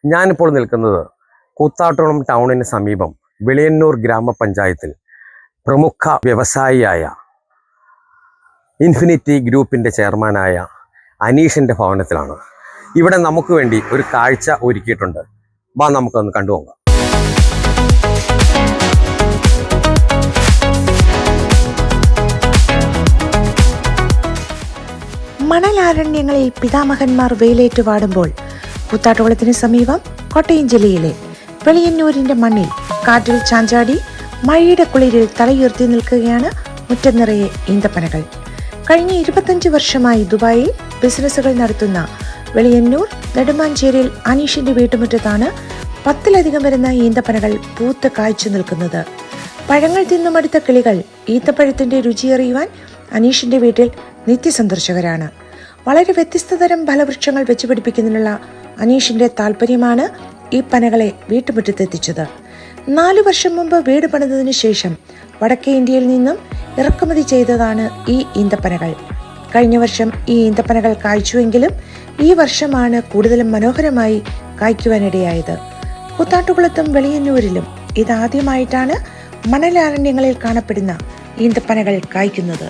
ഞാനിപ്പോൾ നിൽക്കുന്നത് കൂത്താട്ടുകുളം ടൗണിന് സമീപം വെളിയന്നൂർ ഗ്രാമപഞ്ചായത്തിൽ പ്രമുഖ വ്യവസായിയായ ഇൻഫിനിറ്റി ഗ്രൂപ്പിൻ്റെ ചെയർമാനായ അനീഷിൻ്റെ ഭവനത്തിലാണ്. ഇവിടെ നമുക്ക് വേണ്ടി ഒരു കാഴ്ച ഒരുക്കിയിട്ടുണ്ട്. വാ നമുക്കൊന്ന് കണ്ടുപോകാം. മണലാരണ്യങ്ങളിൽ പിതാമഹന്മാർ വെയിലേറ്റ് വാടുമ്പോൾ കൂത്താട്ടുകുളത്തിന് സമീപം കോട്ടയം ജില്ലയിലെ വെളിയന്നൂരിന്റെ മണ്ണിൽ കാറ്റിൽ ചാഞ്ചാടി മഴയുടെ കുളിരിൽ തലയുയർത്തി നിൽക്കുകയാണ് മുറ്റം നിറയെ ഈന്തപ്പനകൾ. കഴിഞ്ഞ 25 വർഷമായി ദുബായിൽ ബിസിനസ്സുകൾ നടത്തുന്ന വെളിയന്നൂർ നെടുമാഞ്ചേരിയിൽ അനീഷിന്റെ വീട്ടുമുറ്റത്താണ് 10-ലധികം വരുന്ന ഈന്തപ്പനകൾ പൂത്ത് കായ്ച്ചു നിൽക്കുന്നത്. പഴങ്ങൾ തിന്നുമടുത്ത കിളികൾ ഈന്തപ്പഴത്തിന്റെ രുചിയറിയുവാൻ അനീഷിന്റെ വീട്ടിൽ നിത്യസന്ദർശകരാണ്. വളരെ വ്യത്യസ്തതരം ഫലവൃക്ഷങ്ങൾ വെച്ചുപിടിപ്പിക്കുന്നതിനുള്ള അനീഷിന്റെ താല്പര്യമാണ് ഈ പനകളെ വീട്ടുമുറ്റത്തെത്തിച്ചത്. 4 വർഷം മുമ്പ് വീട് പണിതതിനു ശേഷം വടക്കേ ഇന്ത്യയിൽ നിന്നും ഇറക്കുമതി ചെയ്തതാണ് ഈ ഈന്തപ്പനകൾ. കഴിഞ്ഞ വർഷം ഈ ഈന്തപ്പനകൾ കായ്ച്ചുവെങ്കിലും ഈ വർഷമാണ് കൂടുതലും മനോഹരമായി കായ്ക്കുവാനിടയായത്. കൂത്താട്ടുകുളത്തും വെളിയന്നൂരിലും ഇതാദ്യമായിട്ടാണ് മണലാരണ്യങ്ങളിൽ കാണപ്പെടുന്ന ഈന്തപ്പനകൾ കായ്ക്കുന്നത്.